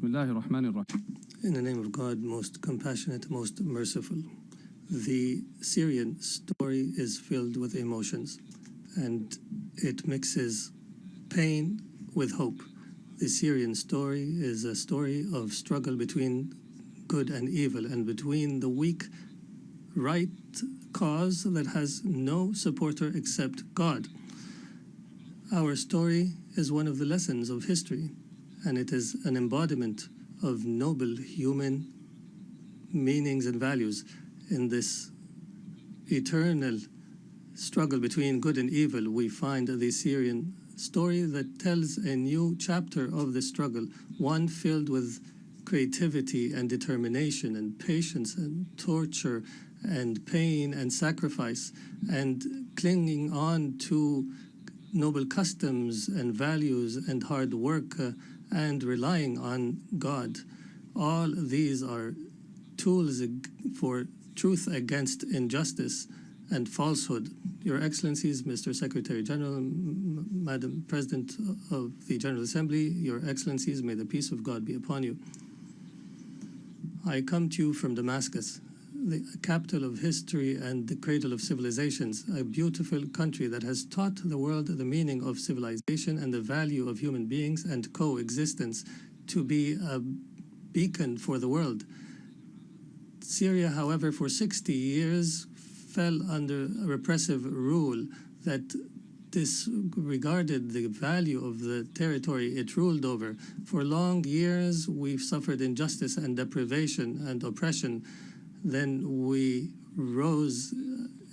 In the name of God, most compassionate, most merciful. The Syrian story is filled with emotions, and it mixes pain with hope. The Syrian story is a story of struggle between good and evil, and between the weak right cause that has no supporter except God. Our story is one of the lessons of history, and it is an embodiment of noble human meanings and values in this eternal struggle between good and evil. We find the Syrian story that tells a new chapter of the struggle, one filled with creativity and determination and patience and torture and pain and sacrifice and clinging on to noble customs and values and hard work and relying on God. All these are tools for truth against injustice and falsehood. Your Excellencies, Mr. Secretary General, Madam President of the General Assembly, Your Excellencies, may the peace of God be upon you. I come to you from Damascus, the capital of history and the cradle of civilizations, a beautiful country that has taught the world the meaning of civilization and the value of human beings and coexistence, to be a beacon for the world. Syria, however, for 60 years fell under a repressive rule that disregarded the value of the territory it ruled over. For long years, we've suffered injustice and deprivation and oppression. Then we rose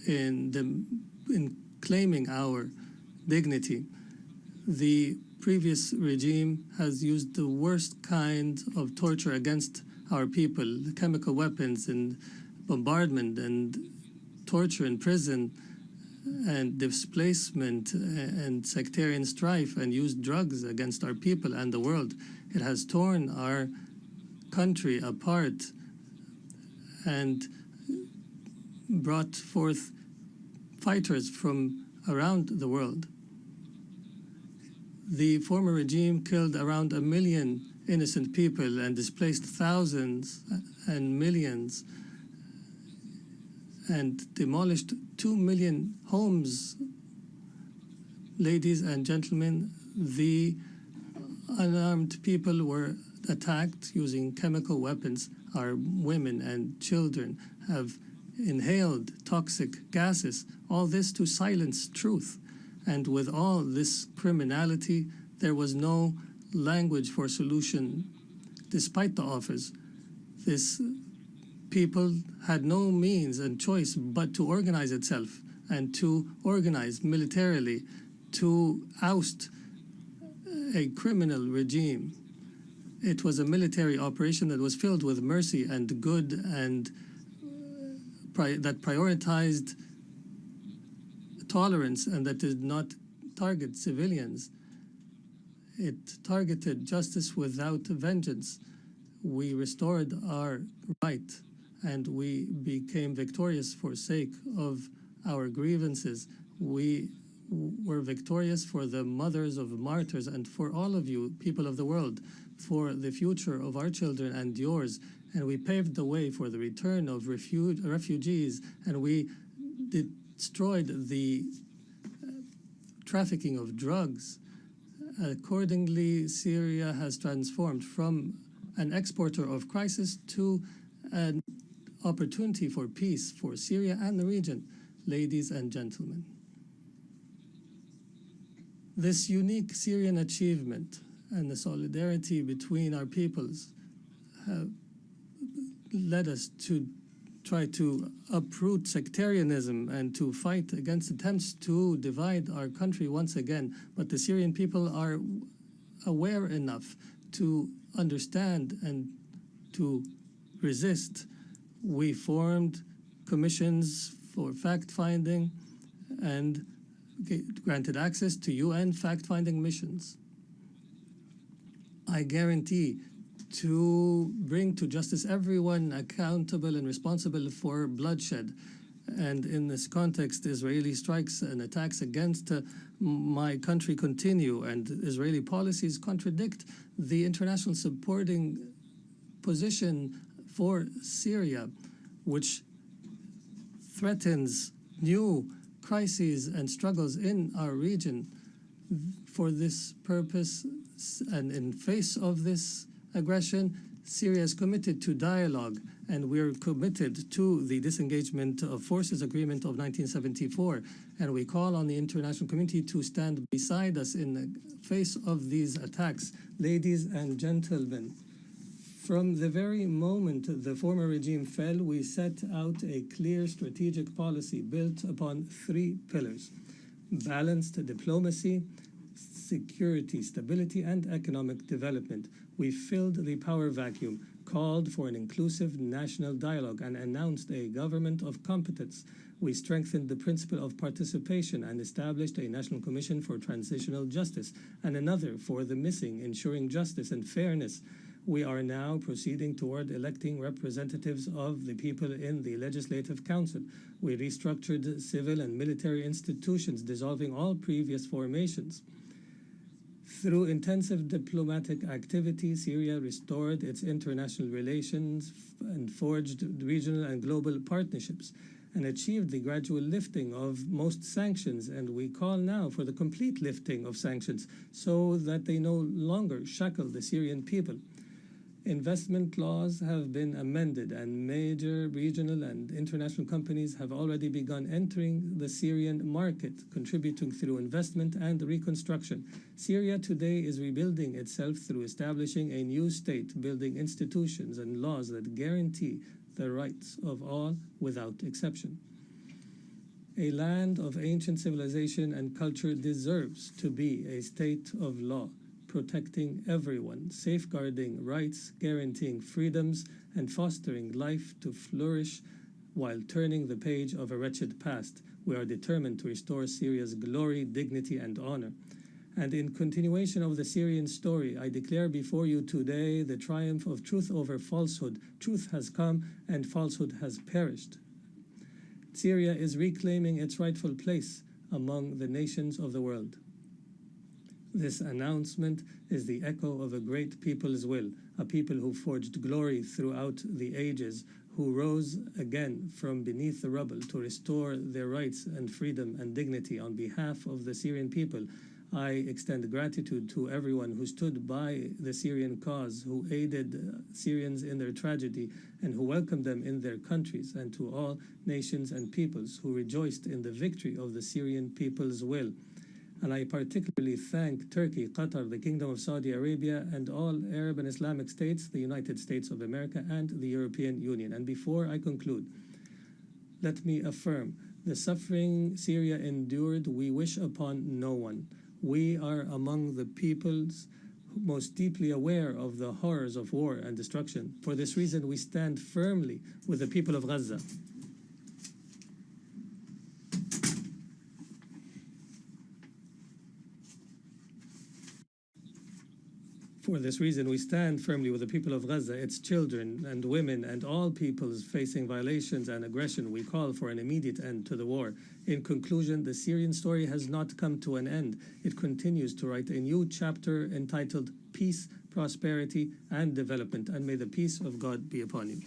in claiming our dignity. The previous regime has used the worst kind of torture against our people, chemical weapons and bombardment and torture in prison and displacement and sectarian strife, and used drugs against our people and the world. It has torn our country apart and brought forth fighters from around the world. The former regime killed around 1 million innocent people and displaced thousands and millions and demolished 2 million homes. Ladies and gentlemen, the unarmed people were attacked using chemical weapons. Our women and children have inhaled toxic gases, all this to silence truth. And with all this criminality, there was no language for solution despite the offers. This people had no means and choice but to organize itself and to organize militarily to oust a criminal regime. It was a military operation that was filled with mercy and good and that prioritized tolerance and that did not target civilians. It targeted justice without vengeance. We restored our right and we became victorious for sake of our grievances. We were victorious for the mothers of martyrs and for all of you, people of the world, for the future of our children and yours. And we paved the way for the return of refugees, and we destroyed the trafficking of drugs. Accordingly, Syria has transformed from an exporter of crisis to an opportunity for peace for Syria and the region. Ladies and gentlemen, this unique Syrian achievement and the solidarity between our peoples have led us to try to uproot sectarianism and to fight against attempts to divide our country once again. But the Syrian people are aware enough to understand and to resist. We formed commissions for fact-finding and granted access to UN fact-finding missions. I guarantee to bring to justice everyone accountable and responsible for bloodshed And in this context, Israeli strikes and attacks against my country continue, and Israeli policies contradict the international supporting position for Syria, which threatens new crises and struggles in our region. For this purpose, and in face of this aggression, Syria is committed to dialogue, and we're committed to the Disengagement of Forces Agreement of 1974, and we call on the international community to stand beside us in the face of these attacks. Ladies and gentlemen, from the very moment the former regime fell, we set out a clear strategic policy built upon three pillars: balanced diplomacy, security, stability, and economic development. We filled the power vacuum, called for an inclusive national dialogue, and announced a government of competence. We strengthened the principle of participation and established a National Commission for Transitional Justice and another for the missing, ensuring justice and fairness. We are now proceeding toward electing representatives of the people in the Legislative Council. We restructured civil and military institutions, dissolving all previous formations. Through intensive diplomatic activity, Syria restored its international relations and forged regional and global partnerships, and achieved the gradual lifting of most sanctions. And we call now for the complete lifting of sanctions so that they no longer shackle the Syrian people. Investment laws have been amended, and major regional and international companies have already begun entering the Syrian market, contributing through investment and reconstruction. Syria today is rebuilding itself through establishing a new state, building institutions and laws that guarantee the rights of all without exception. A land of ancient civilization and culture deserves to be a state of law, protecting everyone, safeguarding rights, guaranteeing freedoms, and fostering life to flourish while turning the page of a wretched past. We are determined to restore Syria's glory, dignity, and honor. And in continuation of the Syrian story, I declare before you today the triumph of truth over falsehood. Truth has come and falsehood has perished. Syria is reclaiming its rightful place among the nations of the world. This announcement is the echo of a great people's will, a people who forged glory throughout the ages, who rose again from beneath the rubble to restore their rights and freedom and dignity. On behalf of the Syrian people, I extend gratitude to everyone who stood by the Syrian cause, who aided Syrians in their tragedy, and who welcomed them in their countries, and to all nations and peoples who rejoiced in the victory of the Syrian people's will. And I particularly thank Turkey, Qatar, the Kingdom of Saudi Arabia, and all Arab and Islamic states, the United States of America, and the European Union. And before I conclude, let me affirm, the suffering Syria endured, we wish upon no one. We are among the peoples most deeply aware of the horrors of war and destruction. For this reason, we stand firmly with the people of Gaza. For this reason, we stand firmly with the people of Gaza, its children and women, and all peoples facing violations and aggression. We call for an immediate end to the war. In conclusion, the Syrian story has not come to an end. It continues to write a new chapter entitled Peace, Prosperity, and Development. And may the peace of God be upon you.